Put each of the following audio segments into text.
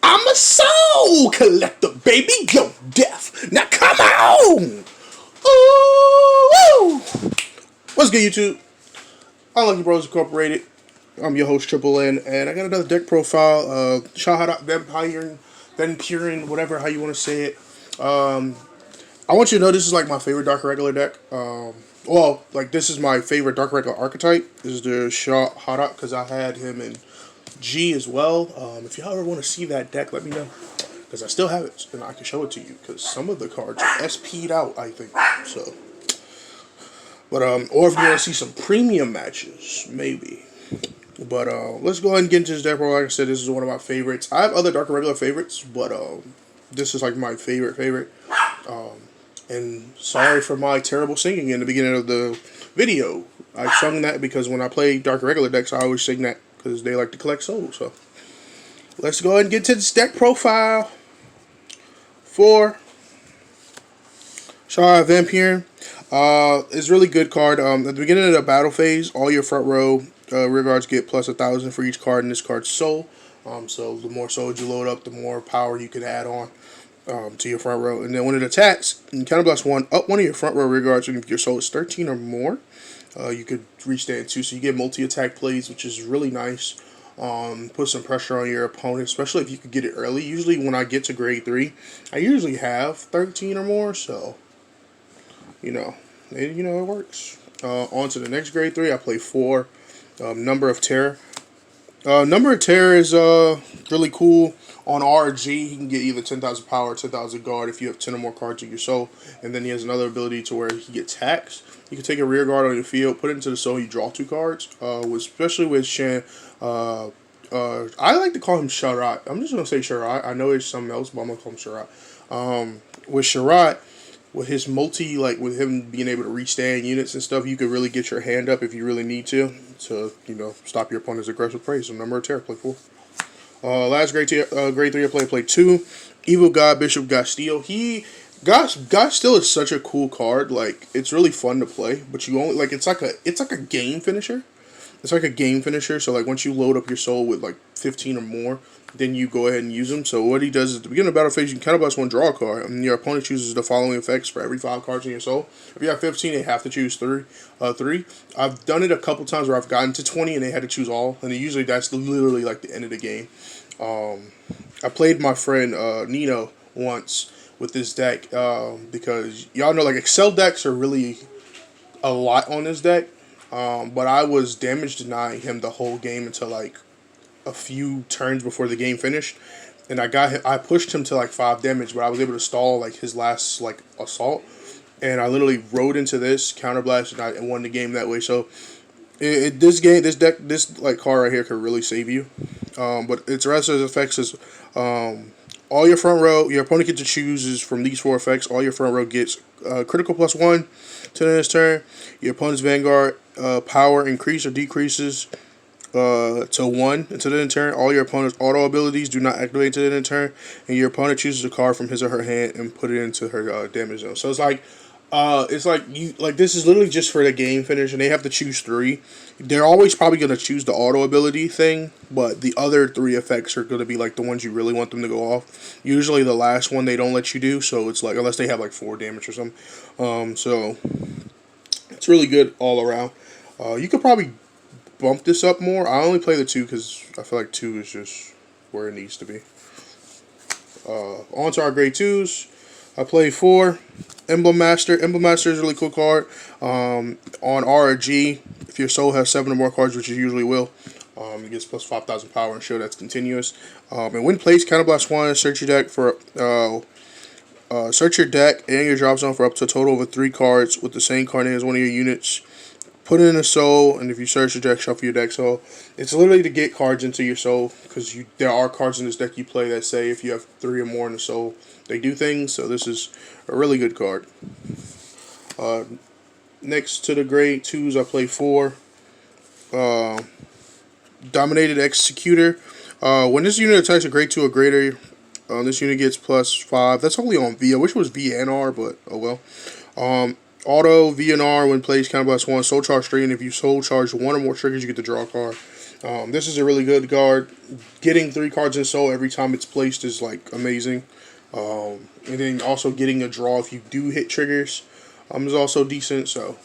I'm a soul collector, baby. Yo, death. Now come on. Ooh. What's good, YouTube? Unlucky Bros Incorporated. I'm your host, Triple N, and I got another deck profile. Scharhrot, Vampir, whatever how you want to say it. I want you to know this is like my favorite Dark Regular deck. This is my favorite Dark Regular archetype. This is the Scharhrot because I had him in G as well. If y'all ever want to see that deck, let me know because I still have it and I can show it to you because some of the cards are SP'd out, I think. So, or if you want to see some premium matches, maybe. But let's go ahead and get into this deck. Like I said, this is one of my favorites. I have other Dark Regular favorites, but this is like my favorite. And sorry for my terrible singing in the beginning of the video. I sung that because when I play Dark Regular decks, I always sing that because they like to collect souls. So let's go ahead and get to this deck profile for Scharhrot Vampir. It's a really good card. At the beginning of the battle phase, all your front row rear guards get plus 1,000 for each card in this card's soul. So the more souls you load up, the more power you can add on to your front row. And then when it attacks, you counterblast one up one of your front row rear guards, and if your soul is 13 or more, you could restand 2. So you get multi-attack plays, which is really nice. Put some pressure on your opponent, especially if you could get it early. Usually when I get to grade 3, I usually have 13 or more, so it works. On to the next grade 3, I play 4. Number of Terror. Number of Terror is really cool. On RG, he can get either 10,000 power or 10,000 guard if you have 10 or more cards in your soul. And then he has another ability to where he gets hacks. You can take a rear guard on your field, put it into the soul, you draw 2 cards. Especially with Shan. I like to call him Scharhrot. I'm just going to say Scharhrot. I know it's something else, but I'm going to call him Scharhrot. With Scharhrot, with his with him being able to restand units and stuff, you could really get your hand up if you really need to stop your opponent's aggressive play. So Number of Terror, play 4. Last grade 3 I play 2. Evil God, Bishop Gastille. Gastille is such a cool card. Like, it's really fun to play, but you only it's like a game finisher. It's like a game finisher. So like once you load up your soul with like 15 or more, then you go ahead and use them. So what he does is at the beginning of the battle phase, you can counterblast 1, draw a card, and your opponent chooses the following effects for every 5 cards in your soul. If you have 15, they have to choose 3. I've done it a couple times where I've gotten to 20 and they had to choose all, and usually that's literally like the end of the game. I played my friend Nino once with this deck because y'all know like Excel decks are really a lot on this deck. But I was damage denying him the whole game until like a few turns before the game finished, and I pushed him to like 5 damage, but I was able to stall like his last like assault, and I literally rode into this counterblast and I won the game that way. So this card right here could really save you. But its rest of the effects is all your front row, your opponent gets to choose from these 4 effects. All your front row gets critical +1 to the next turn. Your opponent's Vanguard power increase or decreases to 1 until the end of turn. All your opponent's auto abilities do not activate until the end of turn, and your opponent chooses a card from his or her hand and put it into her damage zone. So it's like this is literally just for the game finish, and they have to choose 3. They're always probably going to choose the auto ability thing, but the other 3 effects are going to be like the ones you really want them to go off. Usually the last one they don't let you do, so it's like unless they have like 4 damage or something. So it's really good all around. You could probably bump this up more. I only play the 2 because I feel like 2 is just where it needs to be. On to our grade 2s. I play 4. Emblem Master. Emblem Master is a really cool card. On RG, if your soul has 7 or more cards, which it usually will, it gets plus 5,000 power and show that's continuous. And when placed, counterblast 1. Search your deck for search your deck and your drop zone for up to a total of 3 cards with the same card name as one of your units. Put it in a soul, and if you search your deck, shuffle your deck. So it's literally to get cards into your soul, because there are cards in this deck you play that say if you have 3 or more in the soul, they do things. So this is a really good card. Next to the grade 2s, I play 4. Dominated Executor. When this unit attacks a grade 2 or greater, this unit gets plus 5. That's only on V. I wish it was VNR, but oh well. Auto VNR when placed counterblast 1. Soul charge 3, and if you soul charge 1 or more triggers, you get to draw a card. This is a really good card. Getting 3 cards in soul every time it's placed is like amazing. And then also getting a draw if you do hit triggers is also decent. So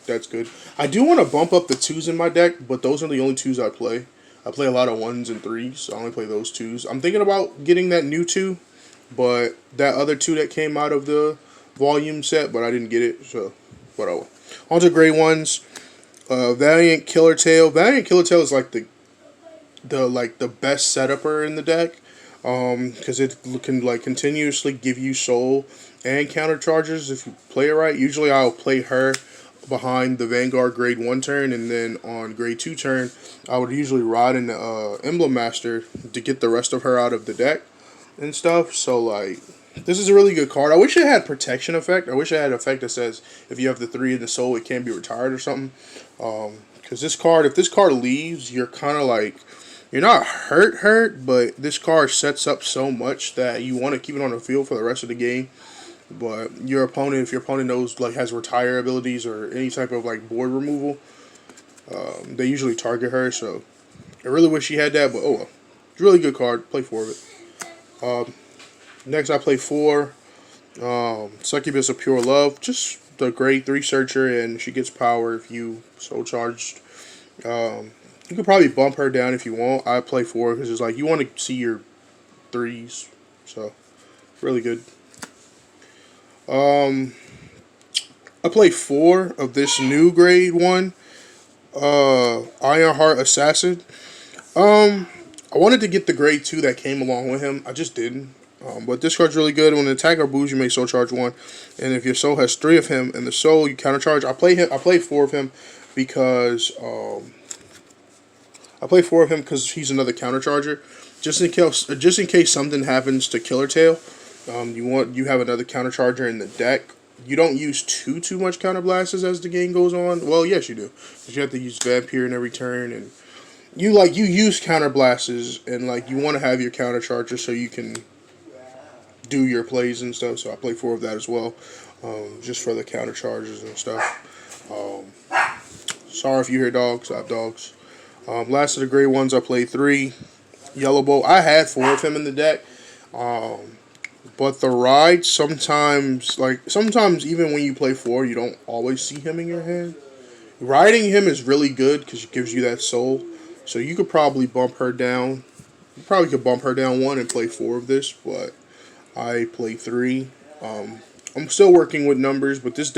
that's good. I do want to bump up the 2s in my deck, but those are the only 2s I play. I play a lot of 1s and 3s, so I only play those 2s. I'm thinking about getting that new 2, but that other 2 that came out of the volume set, but I didn't get it, so whatever. On to grade 1s. Valiant Killer Tail. Valiant Killer Tail is like the best setuper in the deck, because it can like continuously give you soul and counter charges if you play it right. Usually I'll play her behind the Vanguard grade 1 turn, and then on grade 2 turn I would usually ride in the Emblem Master to get the rest of her out of the deck and stuff. So like, this is a really good card. I wish it had protection effect. I wish it had an effect that says if you have the 3 in the soul it can't be retired or something. Because this card, if this card leaves, you're kind of like, you're not hurt, but this card sets up so much that you want to keep it on the field for the rest of the game. But your opponent, if your opponent knows like has retire abilities or any type of like board removal, they usually target her. So I really wish she had that, but oh well. It's a really good card. Play 4 of it. Next I play 4 Succubus of Pure Love. Just the grade 3 searcher, and she gets power if you soul charged. You could probably bump her down if you want. I play 4 because it's like you want to see your 3s. So really good. I play 4 of this new grade 1 Ironheart Assassin. I wanted to get the grade 2 that came along with him. I just didn't. But this card's really good. When an attacker moves, you may soul charge 1, and if your soul has 3 of him and the soul you counter charge. I play 4 of him because he's another counter charger. Just in case something happens to Killer Tail, you have another counter charger in the deck. You don't use too much counter blasts as the game goes on. Well, yes you do, because you have to use Vampir in every turn, and you use counter blasts, and like you want to have your counter charger so you can do your plays and stuff. So I play 4 of that as well, just for the counter charges and stuff. Sorry if you hear dogs. I have dogs. Last of the grade 1s, I played 3 Yellow Bolt. I had 4 of him in the deck, but the ride sometimes even when you play 4, you don't always see him in your hand. Riding him is really good because it gives you that soul. So you could probably bump her down. You probably could bump her down 1 and play 4 of this, but I play 3. I'm still working with numbers, but this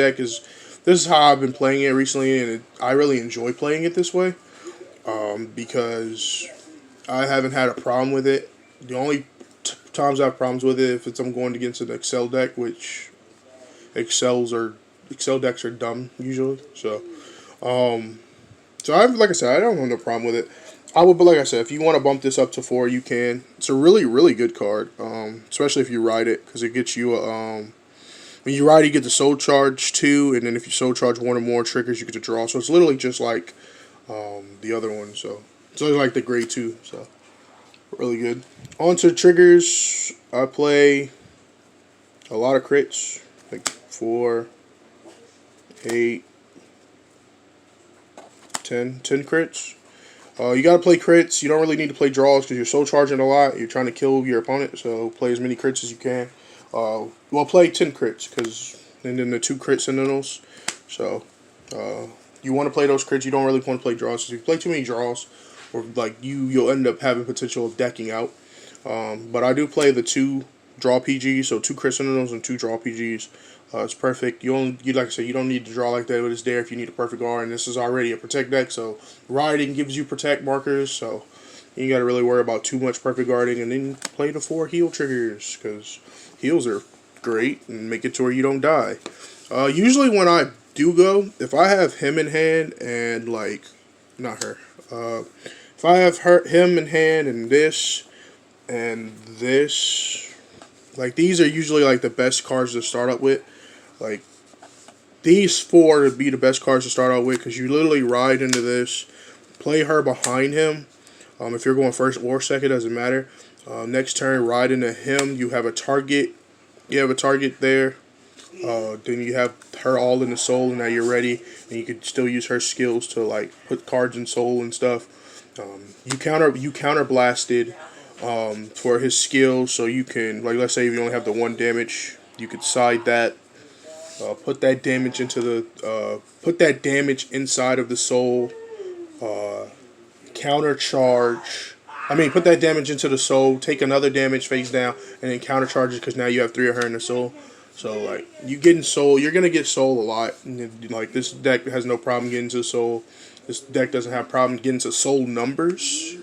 is how I've been playing it recently, and I really enjoy playing it this way, because I haven't had a problem with it. The only times I have problems with it if I'm going against an Excel deck, which Excel decks are dumb usually. So like I said, I don't have no problem with it. But like I said, if you want to bump this up to 4, you can. It's a really, really good card, especially if you ride it, because it gets you when you ride, you get the soul charge 2, and then if you soul charge 1 or more triggers, you get to draw. So it's literally just like the other one. So it's only like the grade 2. So really good. On to triggers. I play a lot of crits, like 4, 8, 10 crits. You gotta play crits. You don't really need to play draws because you're soul charging a lot. You're trying to kill your opponent, so play as many crits as you can. Play 10 crits, and then the 2 crit sentinels. So you want to play those crits. You don't really want to play draws. Because if you play too many draws, or like you'll end up having potential of decking out. But I do play the 2 draw PGs, so 2 crit sentinels and 2 draw PGs. It's perfect. Like I said, you don't need to draw like that, but it's there if you need a perfect guard. And this is already a protect deck, so riding gives you protect markers, so you ain't got to really worry about too much perfect guarding. And then play the 4 heal triggers, because heals are great and make it to where you don't die. Usually when I do go, if I have him in hand and like, not her, if I have him in hand and this, like these are usually like the best cards to start up with. Like these 4 would be the best cards to start out with, because you literally ride into this, play her behind him. If you're going first or second, doesn't matter. Next turn, ride into him. You have a target. You have a target there. Then you have her all in the soul, and now you're ready. And you could still use her skills to like put cards in soul and stuff. You counter blasted for his skill, so you can, like, let's say if you only have the 1 damage, you could side that, put that damage into the put that damage inside of the soul, counter charge. Put that damage into the soul, take another damage face down, and then counter charges because now you have 3 of her in the soul. So like you getting soul, you're gonna get soul a lot. And, like, this deck has no problem getting to soul. This deck doesn't have problem getting to soul numbers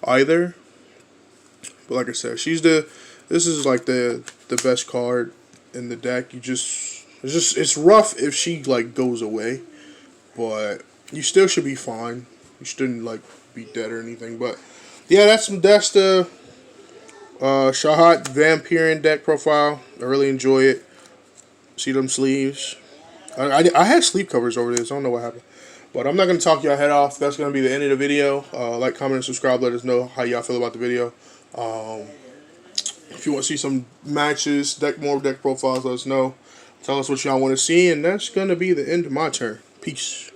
either. But like I said, this is like the best card in the deck. It's rough if she like goes away, but you still should be fine. You shouldn't like be dead or anything. But yeah, that's the Scharhrot Vampir deck profile. I really enjoy it. See them sleeves. I had sleeve covers over this. I don't know what happened. But I'm not going to talk y'all head off. That's going to be the end of the video. Like, comment, and subscribe. Let us know how y'all feel about the video. If you want to see some matches, more deck profiles, let us know. Tell us what y'all want to see. And that's going to be the end of my turn. Peace.